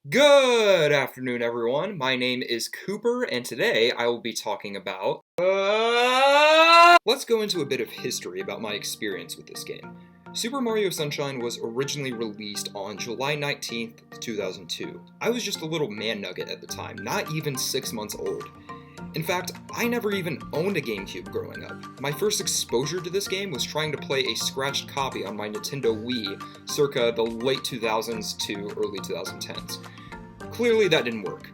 Good afternoon, everyone. My name is Cooper, and today I will be talking about... Let's go into a bit of history about my experience with this game. Super Mario Sunshine was originally released on July 19th, 2002. I was just a little man nugget at the time, not even 6 months old. In fact, I never even owned a GameCube growing up. My first exposure to this game was trying to play a scratched copy on my Nintendo Wii circa the late 2000s to early 2010s. Clearly that didn't work.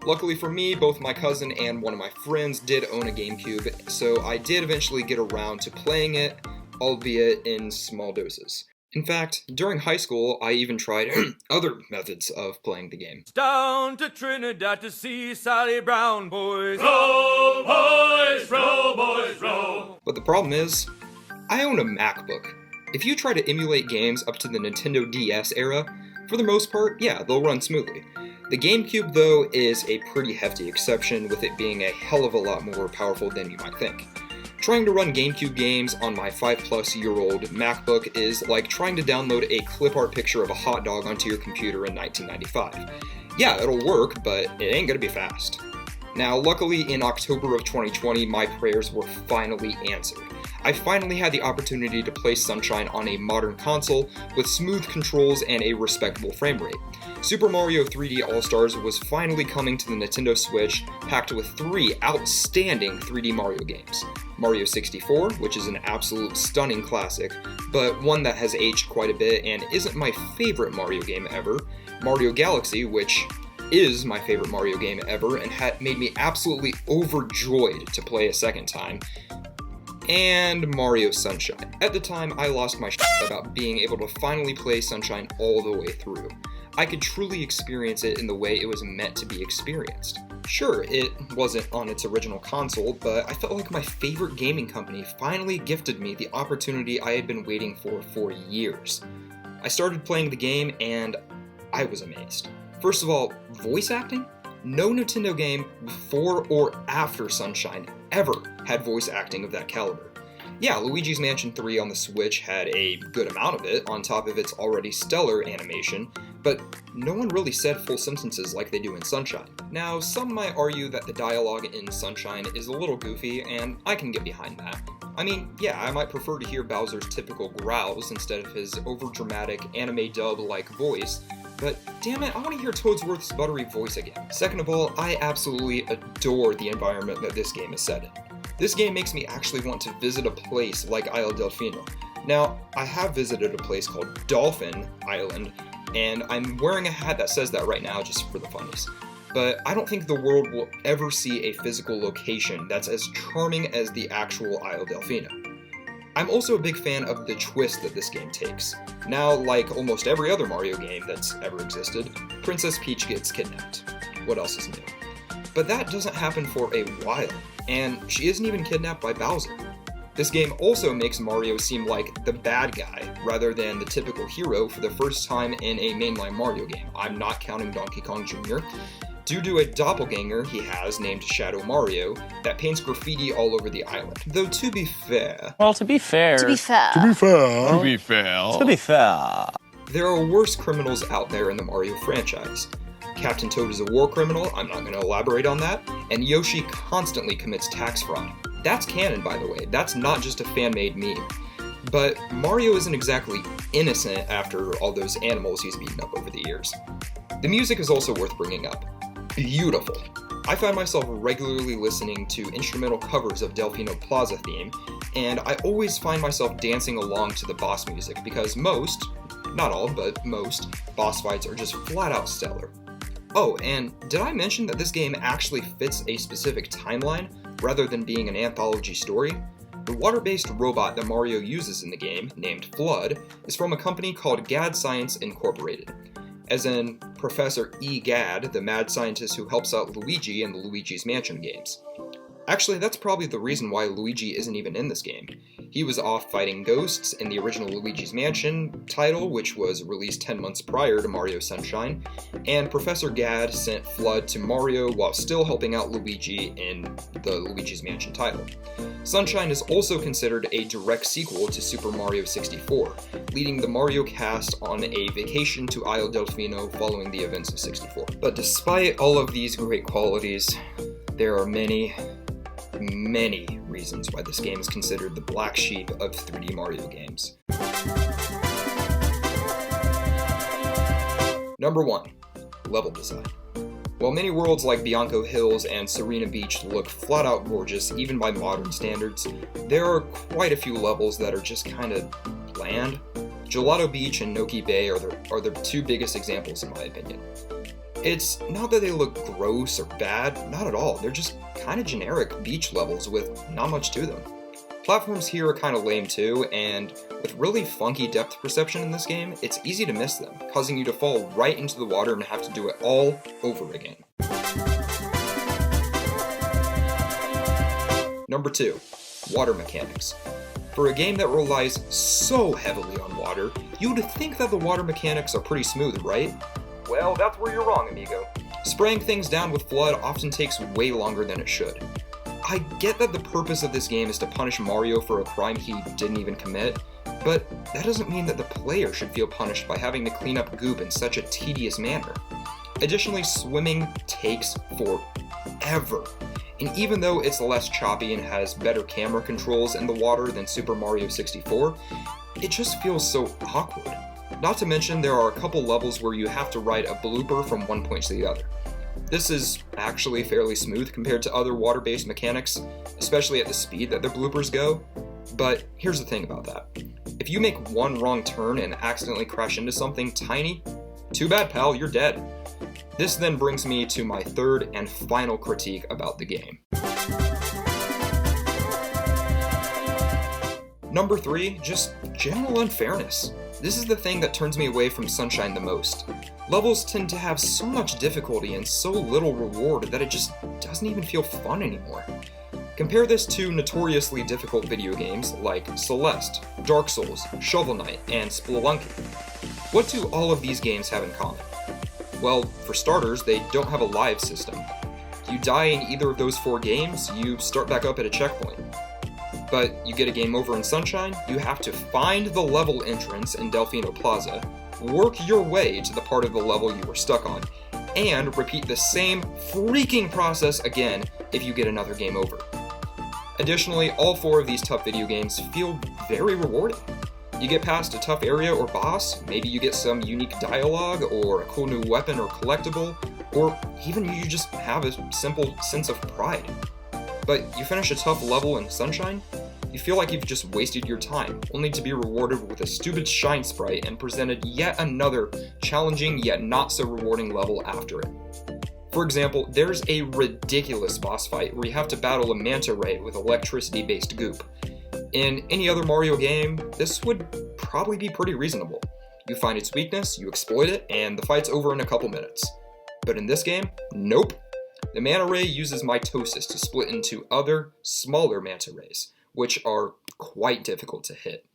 Luckily for me, both my cousin and one of my friends did own a GameCube, so I did eventually get around to playing it, albeit in small doses. In fact, during high school, I even tried other methods of playing the game. Down to Trinidad to see Sally Brown, boys. Row, boys, row, boys, row. But the problem is, I own a MacBook. If you try to emulate games up to the Nintendo DS era, for the most part, yeah, they'll run smoothly. The GameCube, though, is a pretty hefty exception, with it being a hell of a lot more powerful than you might think. Trying to run GameCube games on my 5-plus-year-old MacBook is like trying to download a clip art picture of a hot dog onto your computer in 1995. Yeah, it'll work, but it ain't gonna be fast. Now, luckily, in October of 2020, my prayers were finally answered. I finally had the opportunity to play Sunshine on a modern console with smooth controls and a respectable frame rate. Super Mario 3D All-Stars was finally coming to the Nintendo Switch, packed with 3 outstanding 3D Mario games. Mario 64, which is an absolute stunning classic, but one that has aged quite a bit and isn't my favorite Mario game ever. Mario Galaxy, which is my favorite Mario game ever and made me absolutely overjoyed to play a second time. And Mario Sunshine. At the time, I lost my shit about being able to finally play Sunshine all the way through. I could truly experience it in the way it was meant to be experienced. Sure, it wasn't on its original console, but I felt like my favorite gaming company finally gifted me the opportunity I had been waiting for years. I started playing the game and I was amazed. First of all, voice acting? No Nintendo game before or after Sunshine ever had voice acting of that caliber. Yeah, Luigi's Mansion 3 on the Switch had a good amount of it, on top of its already stellar animation, but no one really said full sentences like they do in Sunshine. Now, some might argue that the dialogue in Sunshine is a little goofy, and I can get behind that. I mean, yeah, I might prefer to hear Bowser's typical growls instead of his overdramatic anime dub-like voice, but damn it, I want to hear Toadsworth's buttery voice again. Second of all, I absolutely adore the environment that this game is set in. This game makes me actually want to visit a place like Isle Delfino. Now, I have visited a place called Dolphin Island, and I'm wearing a hat that says that right now just for the funnies. But I don't think the world will ever see a physical location that's as charming as the actual Isle Delfino. I'm also a big fan of the twist that this game takes. Now, like almost every other Mario game that's ever existed, Princess Peach gets kidnapped. What else is new? But that doesn't happen for a while, and she isn't even kidnapped by Bowser. This game also makes Mario seem like the bad guy, rather than the typical hero for the first time in a mainline Mario game. I'm not counting Donkey Kong Jr., due to a doppelganger he has named Shadow Mario that paints graffiti all over the island. Though to be fair... To be fair, there are worse criminals out there in the Mario franchise. Captain Toad is a war criminal, I'm not going to elaborate on that, and Yoshi constantly commits tax fraud. That's canon, by the way, that's not just a fan-made meme. But Mario isn't exactly innocent after all those animals he's beaten up over the years. The music is also worth bringing up. Beautiful. I find myself regularly listening to instrumental covers of Delfino Plaza theme, and I always find myself dancing along to the boss music because most, not all, but most, boss fights are just flat out stellar. Oh, and did I mention that this game actually fits a specific timeline rather than being an anthology story? The water-based robot that Mario uses in the game, named Flood, is from a company called Gad Science Incorporated. As in Professor E. Gadd, the mad scientist who helps out Luigi in the Luigi's Mansion games. Actually, that's probably the reason why Luigi isn't even in this game. He was off fighting ghosts in the original Luigi's Mansion title, which was released 10 months prior to Mario Sunshine, and Professor Gadd sent FLUDD to Mario while still helping out Luigi in the Luigi's Mansion title. Sunshine is also considered a direct sequel to Super Mario 64, leading the Mario cast on a vacation to Isle Delfino following the events of 64. But despite all of these great qualities, there are many reasons why this game is considered the black sheep of 3D Mario games. Number 1. Level design. While many worlds like Bianco Hills and Serena Beach look flat out gorgeous even by modern standards, there are quite a few levels that are just kinda bland. Gelato Beach and Noki Bay are the two biggest examples in my opinion. It's not that they look gross or bad, not at all, they're just kinda generic beach levels with not much to them. Platforms here are kinda lame too, and with really funky depth perception in this game, it's easy to miss them, causing you to fall right into the water and have to do it all over again. Number 2. Water mechanics. For a game that relies so heavily on water, you'd think that the water mechanics are pretty smooth, right? Well, that's where you're wrong, amigo. Spraying things down with FLUDD often takes way longer than it should. I get that the purpose of this game is to punish Mario for a crime he didn't even commit, but that doesn't mean that the player should feel punished by having to clean up goop in such a tedious manner. Additionally, swimming takes forever. And even though it's less choppy and has better camera controls in the water than Super Mario 64, it just feels so awkward. Not to mention, there are a couple levels where you have to ride a blooper from one point to the other. This is actually fairly smooth compared to other water-based mechanics, especially at the speed that the bloopers go. But here's the thing about that. If you make one wrong turn and accidentally crash into something tiny, too bad, pal, you're dead. This then brings me to my third and final critique about the game. Number 3, just general unfairness. This is the thing that turns me away from Sunshine the most. Levels tend to have so much difficulty and so little reward that it just doesn't even feel fun anymore. Compare this to notoriously difficult video games like Celeste, Dark Souls, Shovel Knight, and Spelunky. What do all of these games have in common? Well, for starters, they don't have a live system. You die in either of those 4 games, you start back up at a checkpoint. But you get a game over in Sunshine, you have to find the level entrance in Delfino Plaza, work your way to the part of the level you were stuck on, and repeat the same freaking process again if you get another game over. Additionally, all 4 of these tough video games feel very rewarding. You get past a tough area or boss, maybe you get some unique dialogue or a cool new weapon or collectible, or even you just have a simple sense of pride. But you finish a tough level in Sunshine, you feel like you've just wasted your time, only to be rewarded with a stupid shine sprite and presented yet another challenging yet not so rewarding level after it. For example, there's a ridiculous boss fight where you have to battle a manta ray with electricity-based goop. In any other Mario game, this would probably be pretty reasonable. You find its weakness, you exploit it, and the fight's over in a couple minutes. But in this game, nope. The manta ray uses mitosis to split into other, smaller manta rays, which are quite difficult to hit.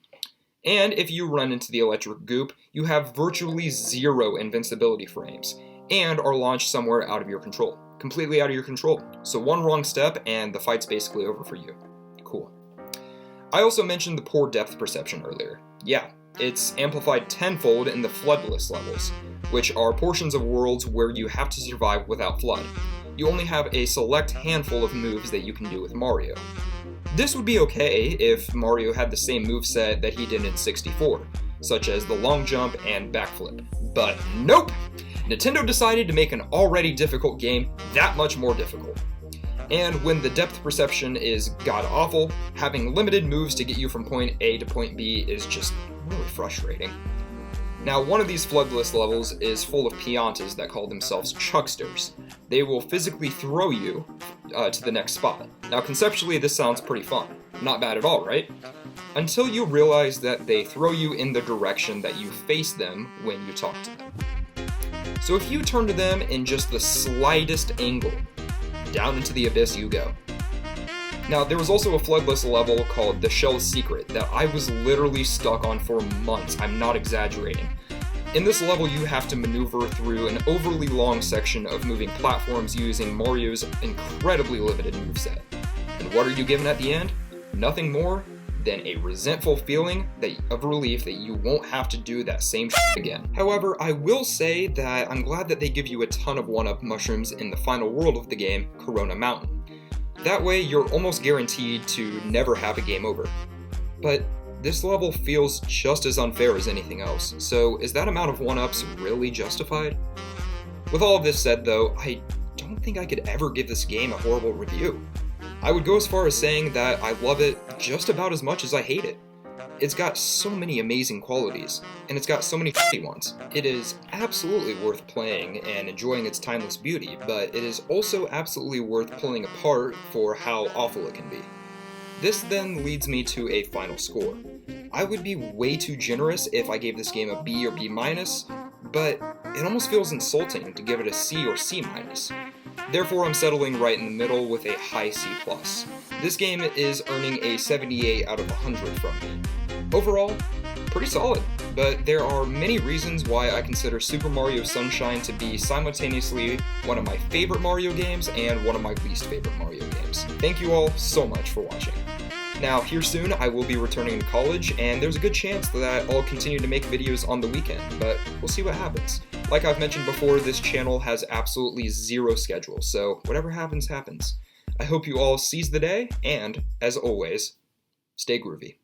And if you run into the electric goop, you have virtually 0 invincibility frames, and are launched somewhere out of your control. Completely out of your control. So one wrong step and the fight's basically over for you. Cool. I also mentioned the poor depth perception earlier. Yeah, it's amplified tenfold in the FLUDDless levels, which are portions of worlds where you have to survive without FLUDD. You only have a select handful of moves that you can do with Mario. This would be okay if Mario had the same moveset that he did in 64, such as the long jump and backflip. But nope! Nintendo decided to make an already difficult game that much more difficult. And when the depth perception is god-awful, having limited moves to get you from point A to point B is just really frustrating. Now, one of these FLUDDless levels is full of Piantas that call themselves Chucksters. They will physically throw you to the next spot. Now, conceptually, this sounds pretty fun. Not bad at all, right? Until you realize that they throw you in the direction that you face them when you talk to them. So if you turn to them in just the slightest angle, down into the abyss you go. Now, there was also a floodless level called The Shell's Secret that I was literally stuck on for months. I'm not exaggerating. In this level, you have to maneuver through an overly long section of moving platforms using Mario's incredibly limited moveset. And what are you given at the end? Nothing more than a resentful feeling of relief that you won't have to do that same shit again. However, I will say that I'm glad that they give you a ton of 1-up mushrooms in the final world of the game, Corona Mountain. That way, you're almost guaranteed to never have a game over. But this level feels just as unfair as anything else, so is that amount of 1-ups really justified? With all of this said though, I don't think I could ever give this game a horrible review. I would go as far as saying that I love it just about as much as I hate it. It's got so many amazing qualities, and it's got so many shitty ones. It is absolutely worth playing and enjoying its timeless beauty, but it is also absolutely worth pulling apart for how awful it can be. This then leads me to a final score. I would be way too generous if I gave this game a B or B-, but it almost feels insulting to give it a C or C-. Therefore, I'm settling right in the middle with a high C+. This game is earning a 78 out of 100 from me. Overall, pretty solid, but there are many reasons why I consider Super Mario Sunshine to be simultaneously one of my favorite Mario games and one of my least favorite Mario games. Thank you all so much for watching. Now, here soon, I will be returning to college, and there's a good chance that I'll continue to make videos on the weekend, but we'll see what happens. Like I've mentioned before, this channel has absolutely zero schedule, so whatever happens, happens. I hope you all seize the day, and, as always, stay groovy.